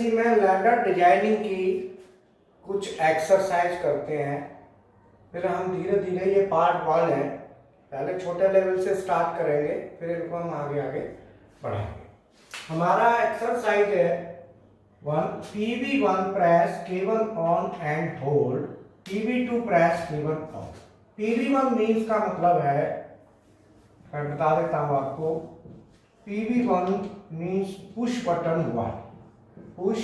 PLC में ladder designing की कुछ एक्सरसाइज करते हैं। फिर हम धीरे धीरे, ये पार्ट 1 है, पहले छोटे लेवल से स्टार्ट करेंगे, फिर इनको हम आगे आगे बढ़ाएंगे। हमारा एक्सरसाइज है 1, PV1 press K1 on and hold, PV2 press K1 on. PV1 means का मतलब है, मैं बता देता हूं आपको, PV1 means push button 1, push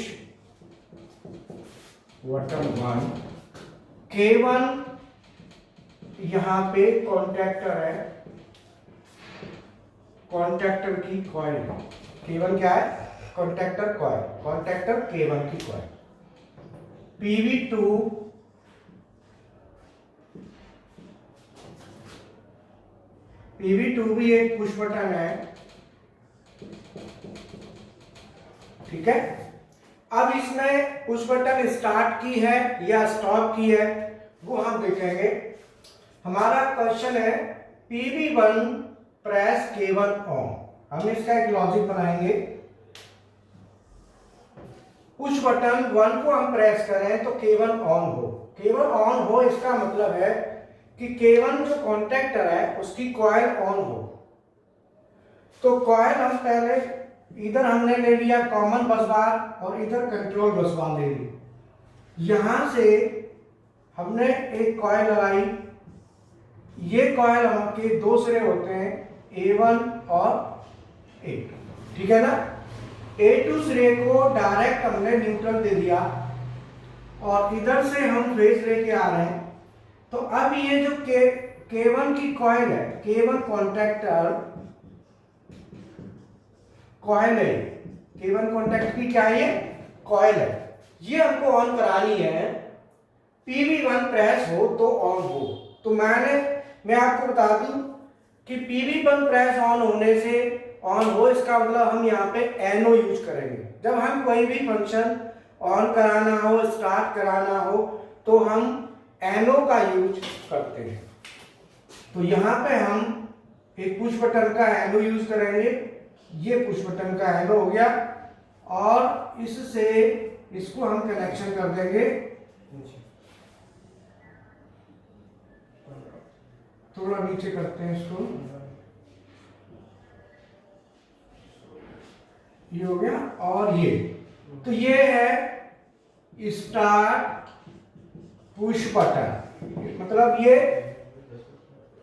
button 1। K1 यहां पे कॉन्टैक्टर है, कॉन्टैक्टर की कॉइल है। K1 क्या है? कॉन्टैक्टर कॉइल, कॉन्टैक्टर K1 की कॉइल। PV2 भी एक पुश बटन है, ठीक है। अब इसमें पुश बटन स्टार्ट की है या स्टॉप की है वो हम देखेंगे। हमारा क्वेश्चन है PV1 प्रेस K1 ऑन। हम इसका एक लॉजिक बनाएंगे। पुश बटन 1 को हम प्रेस करें तो K1 ऑन हो। K1 ऑन हो इसका मतलब है कि K1 जो कॉन्टैक्टर है उसकी कॉइल ऑन हो। तो कॉइल हम पहले इधर हमने ले लिया कॉमन बस बार और इधर कंट्रोल बस बार ले ली। यहां से हमने एक कॉइल लगाई। ये कॉइल आपके दो सिरे होते हैं, A1 और A2, ठीक है ना। A2 सिरे को डायरेक्ट हमने न्यूट्रल दे दिया और इधर से हम फेज लेके आ रहे हैं। तो अब ये जो K1 की कॉइल है, K1 कॉन्टैक्टर कॉइल है, K1 कॉन्टैक्ट की क्या है? कॉइल है। ये हमको ऑन करानी है। PV1 प्रेस हो तो ऑन हो। तो मैं आपको बता दूं कि PV1 प्रेस ऑन होने से ऑन हो इसका मतलब हम यहाँ पे NO यूज करेंगे। जब हम कोई भी फंक्शन ऑन कराना हो, स्टार्ट कराना हो तो हम NO का यूज करते हैं। तो यहाँ पे हम एक पुश बटन का NO यूज करेंगे। ये पुश बटन का NO हो गया और इससे इसको हम कनेक्शन कर देंगे। थोड़ा नीचे करते हैं इसको, ये हो गया। और ये तो ये है स्टार्ट पुश बटन, मतलब ये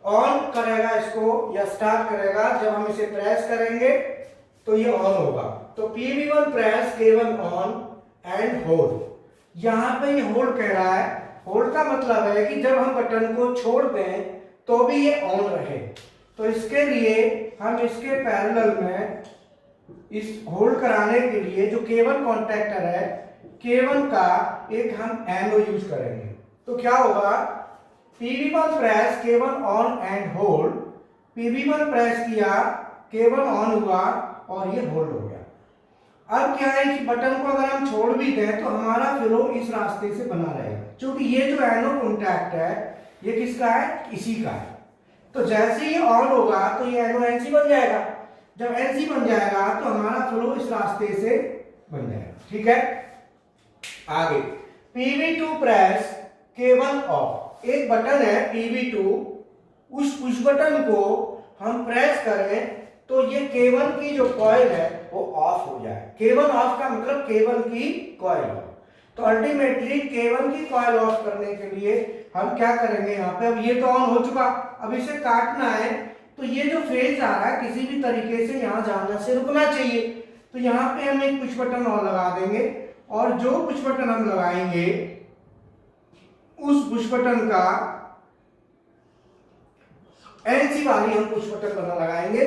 ऑन करेगा इसको या स्टार्ट करेगा। जब हम इसे प्रेस करेंगे तो ये ऑन होगा। तो PV1 press K1 on and hold. यहां पे ये होल्ड कह रहा है। होल्ड का मतलब है कि जब हम बटन को छोड़ दें तो भी ये ऑन रहे। तो इसके लिए हम इसके पैरेलल में इस होल्ड कराने के लिए जो K1 कॉन्टैक्टर है, K1 का एक हम NO यूज करेंगे। तो क्या होगा? PV1 press K1 on and hold. PV1 press किया, K1 ऑन हुआ और ये होल्ड हो गया। अब क्या है कि बटन को अगर हम छोड़ भी दें तो हमारा फ्लो इस रास्ते से बना रहेगा, क्योंकि ये जो NO कॉन्टैक्ट है ये किसका है? इसी का है। तो जैसे ही ऑन होगा तो ये NO NC बन जाएगा। जब NC बन जाएगा तो हमारा फ्लो इस रास्ते से बन जाएगा, ठीक है। आगे PV2 प्रेस K1 ऑफ। एक बटन है PV2, उस पुश बटन को हम प्रेस करें तो ये K1 की जो कॉइल है वो ऑफ हो जाए। K1 ऑफ का मतलब K1 की कॉइल ऑफ। तो अल्टीमेटली K1 की कॉइल ऑफ करने के लिए हम क्या करेंगे? यहाँ पे अब ये तो ऑन हो चुका, अब इसे काटना है। तो ये जो फेज आ रहा है किसी भी तरीके से यहाँ जाने से रुकना चाहिए। तो यहाँ पे हम एक पुश बटन और लगा देंगे और जो पुश बटन हम लगाएंगे उस पुश बटन का NC वाली हम पुश बटन बना लगाएंगे,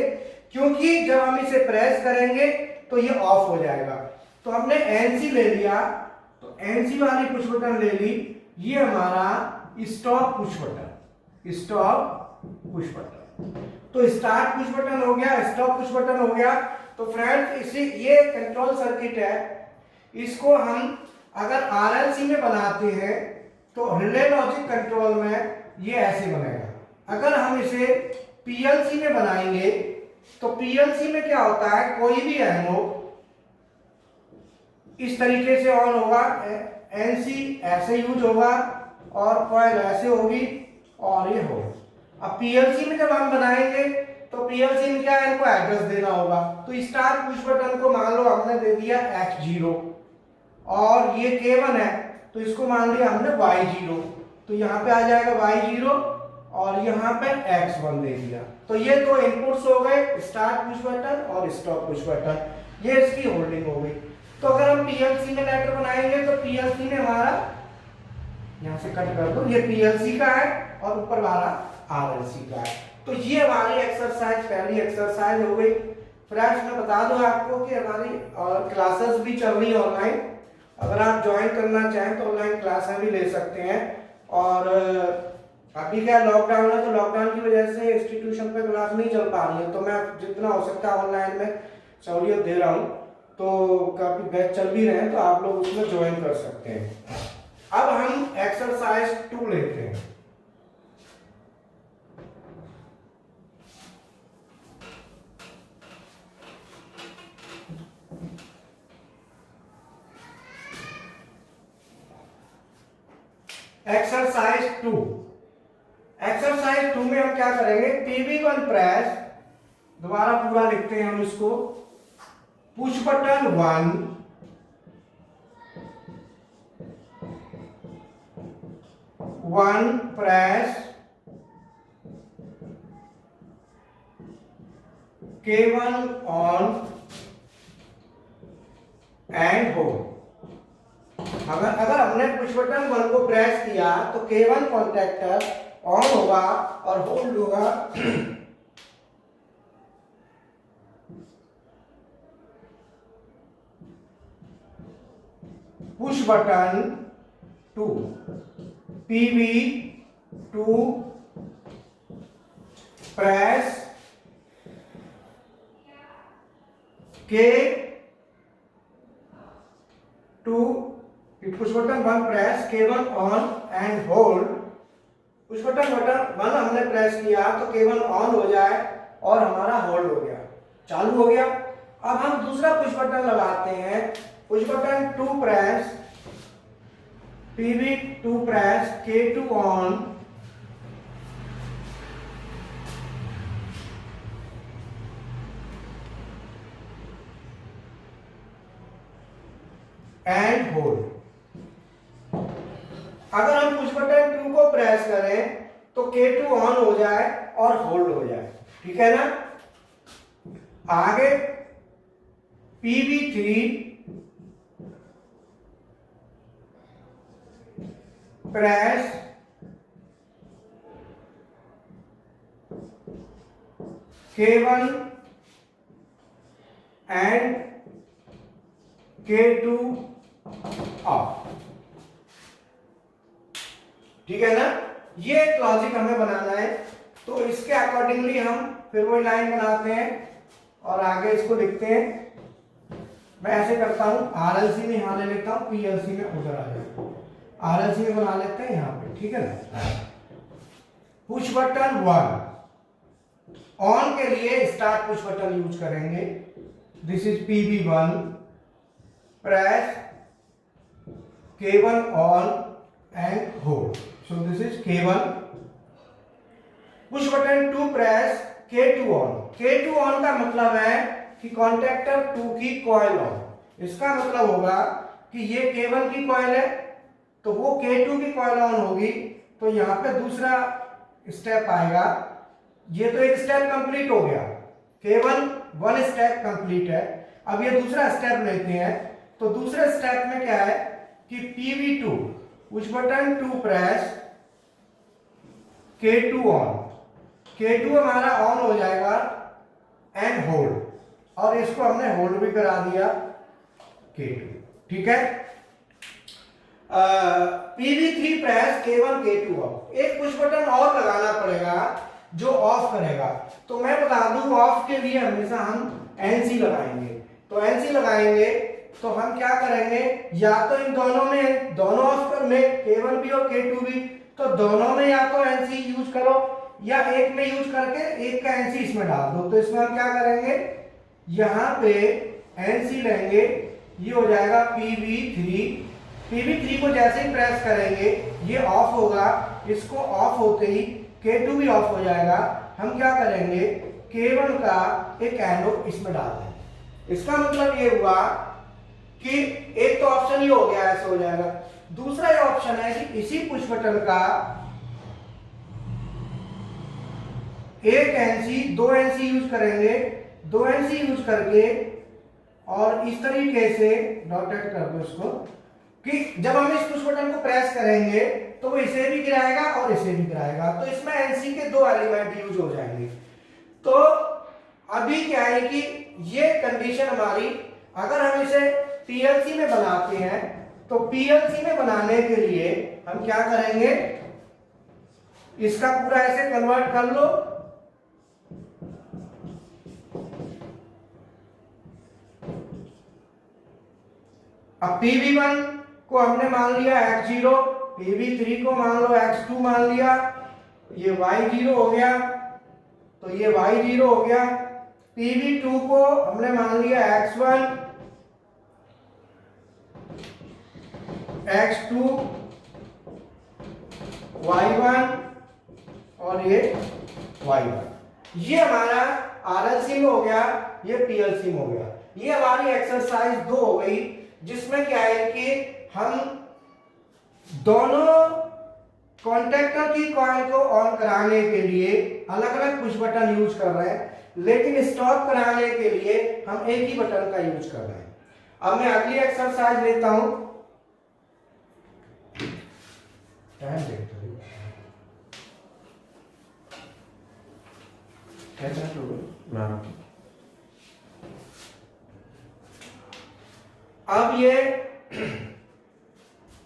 क्योंकि जब हम इसे प्रेस करेंगे तो ये ऑफ हो जाएगा। तो हमने NC ले लिया, तो NC वाली पुश बटन ले ली। ये हमारा stop push button, stop push button. तो स्टार्ट पुश बटन हो गया, स्टॉप पुश बटन हो गया। तो फ्रेंड्स इसे ये कंट्रोल सर्किट है। इसको हम अगर RLC में बनाते हैं तो रिले लॉजिक कंट्रोल में ये ऐसे बनेगा। अगर हम इसे PLC में बनाएंगे तो PLC में क्या होता है? कोई भी NO इस तरीके से ऑन होगा, एनसी ऐसे यूज होगा और कॉइल ऐसे होगी और ये हो। अब पीएलसी में जब हम बनाएंगे तो पीएलसी में क्या है, इनको एड्रेस देना होगा। तो स्टार्ट पुश बटन को मान लो हमने दे दिया X0 और ये K1 है तो इसको मान लिया हमने Y0, तो यहाँ पे आ जाएगा Y0 और यहाँ पे X1 दे दिया। तो ये दो इनपुट्स हो गए, स्टार्ट पुश बटन और स्टॉप पुश बटन, ये इसकी होल्डिंग हो गई। तो अगर हम पीएलसी में लेटर बनाएंगे तो पीएलसी में हमारा यहाँ से कट कर दो, ये पीएलसी का है और ऊपर वाला आरएलसी का है। तो ये हमारी एक्सरसाइज, पहली एक्सरसाइज हो गई। फ्रेंड्स मैं बता दूं आपको कि हमारी क्लासेस भी चल रही है ऑनलाइन, अगर आप ज्वाइन करना चाहें तो ऑनलाइन क्लासें भी ले सकते हैं। और अभी क्या लॉकडाउन है तो लॉकडाउन की वजह से इंस्टीट्यूशन पे क्लास नहीं चल पा रही है, तो मैं जितना हो सकता है ऑनलाइन में सहूलियत दे रहा हूँ। तो काफी बैच चल भी रहे हैं तो आप लोग उसमें ज्वाइन कर सकते हैं। अब हम एक्सरसाइज 2 लेते हैं। एक्सरसाइज 2 में हम क्या करेंगे, PV1 प्रेस, दोबारा पूरा लिखते हैं हम इसको, push button 1 press K1 on and hold. अगर हमने पुश बटन 1 को प्रेस किया तो K1 कॉन्टैक्टर ऑन होगा और होल्ड होगा। Push button 2 PV2 press K2, push button 1 press K1 on and hold. Push button 1 हमने प्रेस किया तो K1 ऑन हो जाए और हमारा होल्ड हो गया, चालू हो गया। अब हम दूसरा पुश बटन लगाते हैं, push button 2 press PV2 press K2 on and hold. अगर हम पुश बटन 2 को प्रेस करें तो K2 ऑन हो जाए और होल्ड हो जाए, ठीक है ना। आगे PV3 press K1 and K2 of, ठीक है ना। ये एक लॉजिक हमें बनाना है, तो इसके अकॉर्डिंगली हम फिर वही लाइन बनाते हैं और आगे इसको लिखते हैं। मैं ऐसे करता हूं, आरएलसी में यहां ले लेता हूं, पीएलसी में उधर आ जाता हूं, आरएलसी में बना लेते हैं यहां पे, ठीक है ना। पुश बटन 1 ऑन के लिए स्टार्ट पुश बटन यूज करेंगे। This is PV1 press K1 on and hold, so this is K1। Push button 2 press K2 on. K2 on का मतलब है कि कॉन्टैक्टर 2 की कॉइल ऑन, इसका मतलब होगा कि ये K1 की कॉइल है तो वो K2 की कॉइल ऑन होगी, तो यहाँ पे दूसरा स्टेप आएगा। ये तो एक स्टेप कंप्लीट हो गया, K1 1 स्टेप कंप्लीट है। अब ये दूसरा स्टेप लेते हैं, तो दूसरे स्टेप में क्या है कि PV2 push button 2 press K2 on, K2 हमारा ऑन हो जाएगा एंड होल्ड, और इसको हमने होल्ड भी करा दिया K2, ठीक है। PV3 press K1 K2 of. एक पुश बटन और लगाना पड़ेगा जो ऑफ करेगा, तो मैं बता दूं ऑफ के लिए हमेशा हम NC लगाएंगे। तो NC लगाएंगे तो हम क्या करेंगे, या तो इन दोनों में, दोनों ऑफ करने, K1 भी और K2 भी, तो दोनों में या तो NC यूज करो या एक में यूज करके एक का NC इसमें डाल दो। तो इसमें हम क्या करेंगे, यहां पे NC लेंगे, ये हो जाएगा PV3। PV3 को जैसे ही प्रेस करेंगे ये ऑफ होगा, इसको ऑफ होते ही K2 भी ऑफ हो जाएगा। हम क्या करेंगे, K1 का एक एरो इसमें डाल देंगे। इसका मतलब ये हुआ कि एक तो ऑप्शन ये हो गया, ऐसे हो जाएगा। दूसरा ये ऑप्शन है कि इसी पुश बटन का एक एनसी, 2 एनसी यूज करेंगे, 2 एनसी यूज करके और इस तरीके से डॉटेड कर दो इसको, कि जब हम इस पुश बटन को प्रेस करेंगे तो वो इसे भी गिराएगा और इसे भी गिराएगा, तो इसमें एनसी के 2 एलिमेंट यूज हो जाएंगे। तो अभी क्या है कि ये कंडीशन हमारी, अगर हम इसे पीएलसी में बनाते हैं तो पीएलसी में बनाने के लिए हम क्या करेंगे, इसका पूरा ऐसे कन्वर्ट कर लो। अब PV1 को हमने मान लिया x0, PV3 को मान लो x2 मान लिया, ये y0 हो गया, तो ये y0 हो गया। PV2 को हमने मान लिया x1, x2, y1 और ये y1। ये हमारा RLC में हो गया, ये PLC में हो गया। ये हमारी एक्सरसाइज 2 हो गई, जिसमें क्या है कि हम दोनों कॉन्टैक्टर की कॉइल को ऑन कराने के लिए अलग अलग पुश बटन यूज कर रहे हैं, लेकिन स्टॉप कराने के लिए हम एक ही बटन का यूज कर रहे हैं। अब मैं अगली एक्सरसाइज लेता हूं। अब ये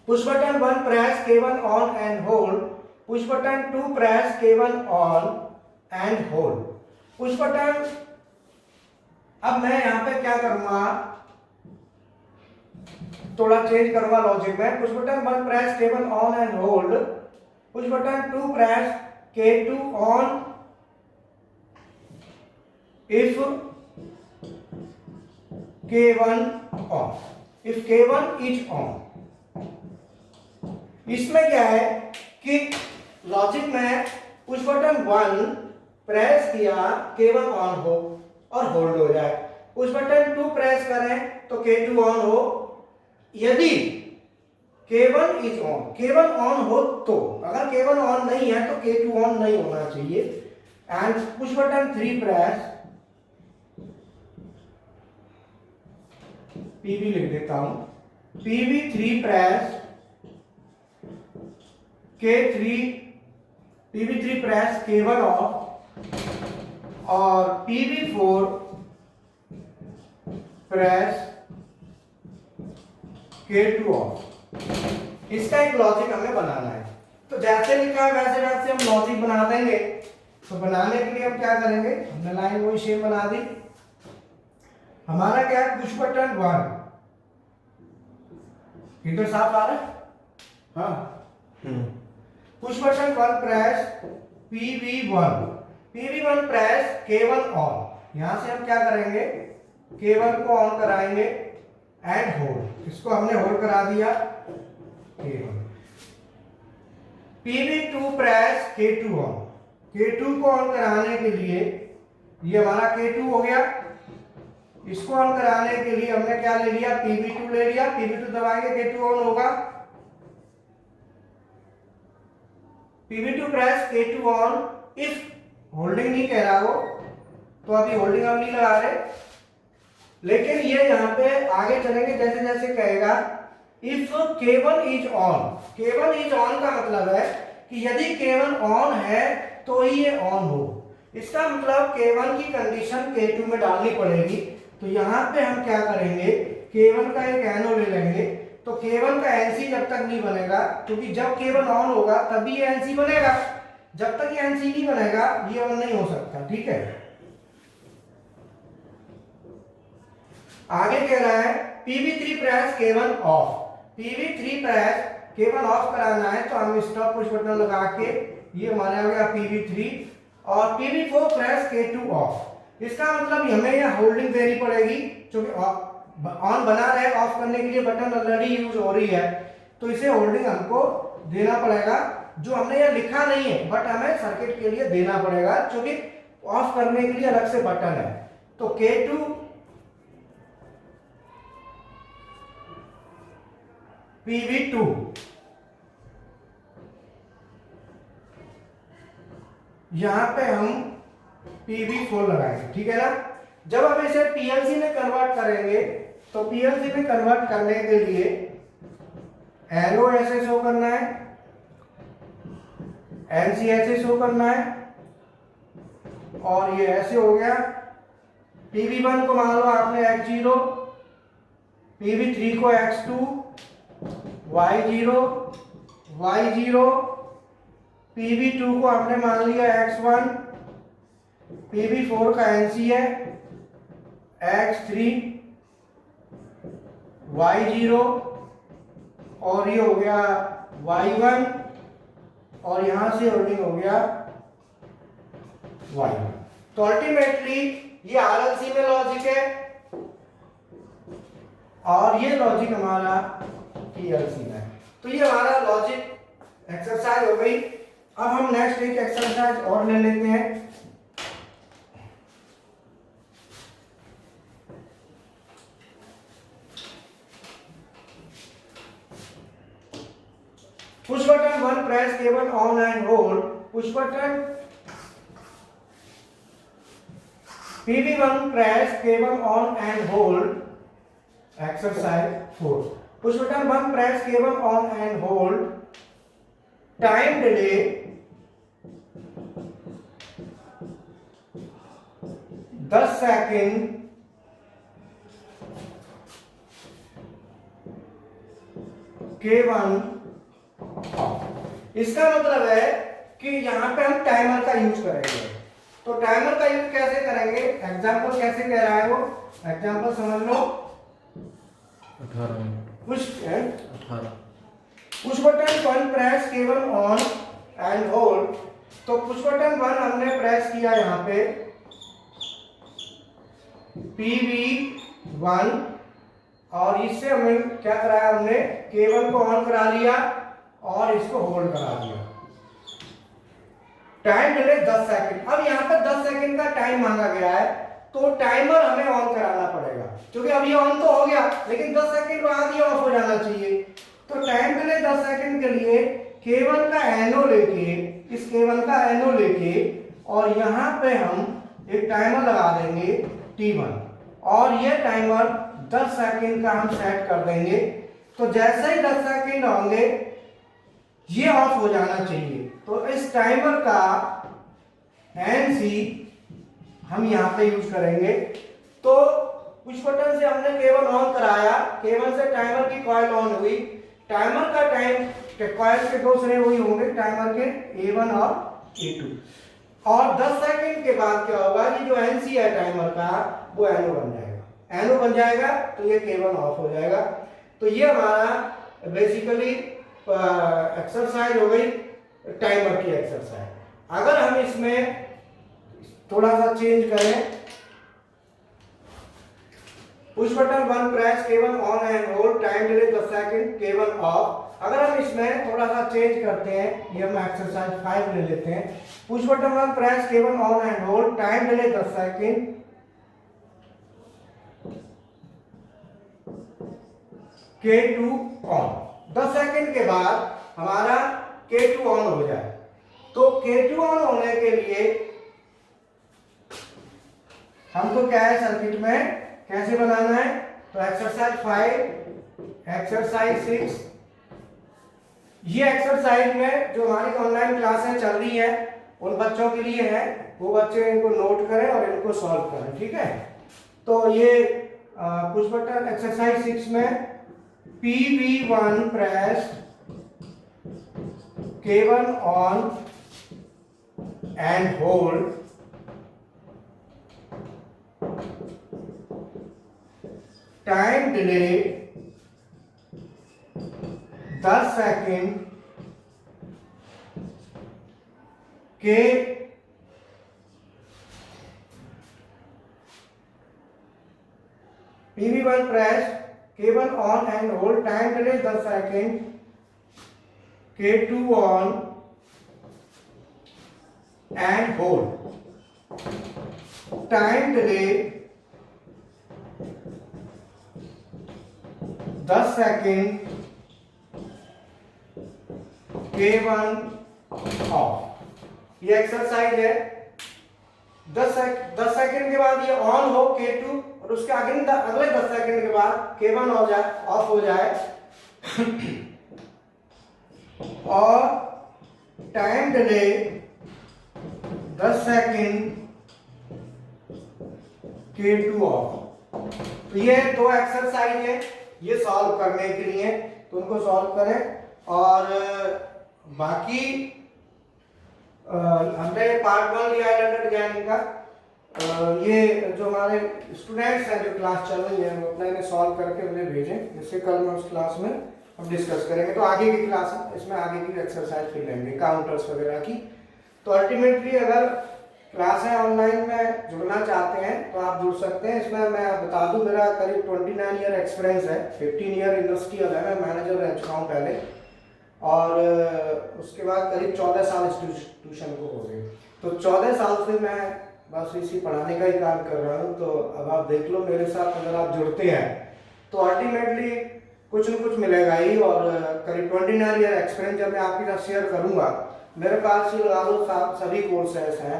push button 1 press K1 on and hold, push button 2 press K1 on and hold, push button. अब मैं यहां पे क्या करूंगा, थोड़ा चेंज करूंगा लॉजिक में। Push button 1 press K1 on and hold, push button 2 press K2 on if K1 on, if K1 is on। इसमें क्या है कि लॉजिक में पुश बटन 1 प्रेस किया, K1 ऑन हो और होल्ड हो जाए, पुश बटन 2 प्रेस करें तो K2 ऑन हो। यदि K1 is on, K1 on हो तो, अगर K1 ऑन नहीं है तो K2 ऑन नहीं होना चाहिए। And push button 3 press, PV लिख देता हूं, PV3 press K3, PV3 press K1 of और PV4 प्रेस K2 ऑफ। इसका एक लॉजिक हमें बनाना है, तो जैसे लिखा है वैसे वैसे हम लॉजिक बना देंगे। तो बनाने के लिए हम क्या करेंगे, हमने लाइन वही शेप बना दी। हमारा क्या है, पुश बटन 1, इधर साफ आ रहा है, हाँ। Push button 1 press PV1 press K1 on. यहां से हम क्या करेंगे, K1 को ऑन कराएंगे एंड होल्ड, इसको हमने होल्ड करा दिया K1। PV2 press K2 on, K2 को ऑन कराने के लिए, ये हमारा K2 हो गया, इसको ऑन कराने के लिए हमने क्या ले लिया, PV2 ले लिया। PV2 दबाएंगे K2 ऑन होगा, PV2 press K2 on. If holding नहीं कह रहा हो तो अभी होल्डिंग हम नहीं लगा रहे, लेकिन ये यहां पे आगे चलेंगे जैसे जैसे कहेगा। If K1 is on, K1 is on का मतलब है कि यदि K1 ऑन है तो ही ये ऑन हो। इसका मतलब K1 की कंडीशन K2 में डालनी पड़ेगी। तो यहां पे हम क्या करेंगे, K1 का एक एनो ले लेंगे, तो K1 का NC जब तक नहीं बनेगा, क्योंकि जब K1 ऑन होगा तभी ये NC बनेगा, जब तक ये NC नहीं बनेगा ये ऑन नहीं हो सकता, ठीक है। आगे कह रहा है PV3 press K1 of, PV3 press K1 of कराना है तो हम स्टॉप पुश बटन लगा के, ये हमारे आ गया PV3, और PV4 प्रेस K2 ऑफ। इसका मतलब हमें यह होल्डिंग देनी पड़ेगी, क्योंकि ऑन बना रहे, ऑफ करने के लिए बटन ऑलरेडी यूज हो रही है, तो इसे होल्डिंग हमको देना पड़ेगा, जो हमने यहाँ लिखा नहीं है बट हमें सर्किट के लिए देना पड़ेगा, क्योंकि ऑफ करने के लिए अलग से बटन है। तो K2 PV2 यहां पे हम PV4 लगाएंगे, ठीक है ना। जब हम इसे PLC में कन्वर्ट करेंगे तो PLC में कन्वर्ट करने के लिए एरो ऐसे शो करना है, NC ऐसे शो करना है, और ये ऐसे हो गया। PV1 को मान लो आपने X0, PV3 को X2, Y0, Y0, PV2 को हमने मान लिया X1, PV4 का NC है X3, Y0, और ये हो गया Y1, और यहां से होल्डिंग हो गया Y1। तो अल्टीमेटली ये RLC में लॉजिक है और ये लॉजिक हमारा PLC में है। तो ये हमारा लॉजिक एक्सरसाइज हो गई। अब हम नेक्स्ट एक एक्सरसाइज और ले लेते हैं। Push button 1 press cable on and hold, push button PV1 press cable on and hold, exercise 4. Push button 1 press cable on and hold, time delay 10 second, K1 of. इसका मतलब है कि यहां पे हम टाइमर का यूज करेंगे। तो टाइमर का यूज कैसे करेंगे, एग्जांपल कैसे कह रहा है वो, एग्जांपल समझ लो। 18 minute, push 18 push button 1 press cable on and hold. तो पुश बटन 1 हमने प्रेस किया यहाँ पे PV1, और इससे हमें क्या कराया, हमने केबल को ऑन करा लिया और इसको होल्ड करा दिया। Time delay 10 second. अब यहाँ पर 10 सेकंड का टाइम मांगा गया है, तो टाइमर हमें ऑन कराना पड़ेगा, क्योंकि अब ये ऑन तो हो गया लेकिन 10 सेकंड बाद ये ऑफ हो जाना चाहिए। तो टाइम डिले 10 सेकंड के लिए केबल का एनो लेके, इस केबल का एनो लेके, और यहाँ पे हम एक टाइमर लगा देंगे T1, और ये टाइमर 10 सेकंड का हम सेट कर देंगे। तो जैसे ही 10 सेकंड होंगे ये ऑफ हो जाना चाहिए। तो इस टाइमर का NC हम यहां पे यूज करेंगे। तो पुश बटन से हमने केबल ऑन कराया, केबल से टाइमर की कॉइल ऑन हुई, टाइमर का टाइम कॉइल के दो सिरे वही होंगे, टाइमर के A1 और A2, और 10 सेकंड के बाद क्या होगा, ये जो NC है टाइमर का वो NO बन जाएगा। NO बन जाएगा तो ये केबल ऑफ हो जाएगा। तो ये हमारा बेसिकली एक्सरसाइज हो गई, टाइमर की एक्सरसाइज। अगर हम इसमें थोड़ा सा चेंज करें, push button 1 press cable on and hold, time delay 10 second, cable of. अगर हम इसमें थोड़ा सा चेंज करते हैं, ये हम एक्सरसाइज 5 ले लेते हैं। Push button 1 press cable on and hold, time delay 10 second, K2 on. 10 second के बाद हमारा K2 ऑन हो जाए। तो K2 ऑन होने के लिए हमको क्या है, सर्किट में कैसे बनाना है। तो एक्सरसाइज 5, एक्सरसाइज 6, ये एक्सरसाइज में जो हमारी ऑनलाइन क्लासें चल रही है उन बच्चों के लिए है, वो बच्चे इनको नोट करें और इनको सॉल्व करें, ठीक है। तो ये पुश बटन एक्सरसाइज 6 में PV1 press cable on and hold, time delay 10 second, के PV1 press, K1 on and hold, time delay 10 second, K2 on and hold, time delay 10 second, K1 of. ये exercise है। 10 second के बाद ये on हो K2 और उसके अगले 10 सेकेंड के बाद K1 ऑफ हो जाए और time delay 10 second, K2 of. तो ये दो एक्सरसाइज है, ये सॉल्व करने के लिए, तो उनको सॉल्व करें। और बाकी हमने पार्ट 1 लिया है डाटा डिजाइनिंग का। ये जो हमारे स्टूडेंट्स हैं जो क्लास चल रही है वो अपना इन्हें सॉल्व करके मुझे भेजें, जिससे कल मैं उस क्लास में हम डिस्कस करेंगे। तो आगे की क्लास इसमें आगे की एक्सरसाइज फिर लेंगे काउंटर्स वगैरह की। तो अल्टीमेटली अगर क्लासें ऑनलाइन में जुड़ना चाहते हैं तो आप जुड़ सकते हैं। इसमें मैं बता दूं मेरा करीब 29 ईयर एक्सपीरियंस है, 15 ईयर इंडस्ट्रियल है, मैं मैनेजर रह चुका हूँ पहले, और उसके बाद करीब 14 साल इंस्टीट्यूशन को हो गए। तो 14 साल से मैं बस इसी पढ़ाने का ही काम कर रहा हूँ। तो अब आप देख लो मेरे साथ अगर आप जुड़ते हैं तो अल्टीमेटली कुछ न कुछ मिलेगा ही। और करीब 29 ईयर एक्सपीरियंस जब मैं आपके साथ शेयर करूँगा, मेरे पास ही लगा लो सभी कोर्सेस हैं,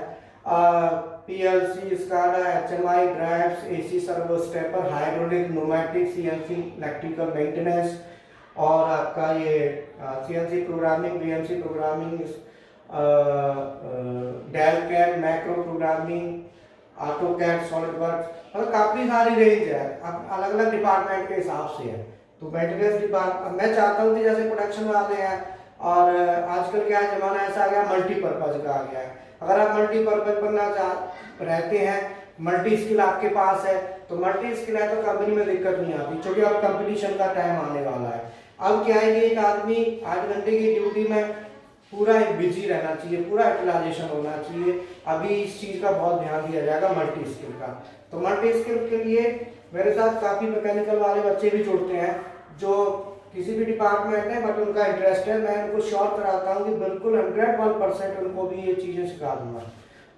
PLC, SCADA, HMI, drives, AC servo stepper, hydraulic, pneumatic, CNC, electrical maintenance, और आपका ये CNC programming, VMC programming, Dell CAD, macro programming, AutoCAD, solid work, मतलब काफ़ी सारी रेंज है, अलग अलग डिपार्टमेंट के हिसाब से है। तो मेंटेनेंस डिपार्टमेंट मैं चाहता हूँ कि जैसे प्रोडक्शन वाले हैं, और आजकल क्या है ज़माना ऐसा आ गया मल्टीपर्पज़ का आ गया है। अगर आप मल्टीपर्पज़ बनना रहते हैं, मल्टी स्किल आपके पास है, तो मल्टी स्किल है तो कंपनी में दिक्कत नहीं आती, क्योंकि अब कंपटीशन का टाइम आने वाला है। अब क्या है कि एक आदमी 8 घंटे की ड्यूटी में पूरा बिजी रहना चाहिए, पूरा यूटिलाइजेशन होना चाहिए। अभी इस चीज़ का बहुत ध्यान दिया जाएगा मल्टी स्किल का। तो मल्टी स्किल के लिए मेरे साथ काफ़ी मैकेनिकल वाले बच्चे भी जुड़ते हैं जो किसी भी डिपार्टमेंट है बट उनका इंटरेस्ट है। मैं उनको श्योर कराता हूँ कि बिल्कुल 101% उनको भी ये चीज़ें सिखा दूंगा।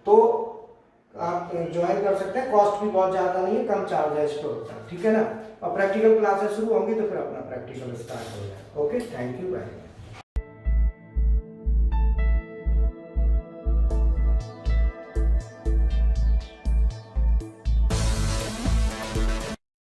तो आप ज्वाइन कर सकते हैं, कॉस्ट भी बहुत ज़्यादा नहीं है, कम चार्ज है इस पर होता है, ठीक है ना। और प्रैक्टिकल क्लासेस शुरू होंगी तो फिर अपना प्रैक्टिकल स्टार्ट हो जाए। Okay, thank you very much.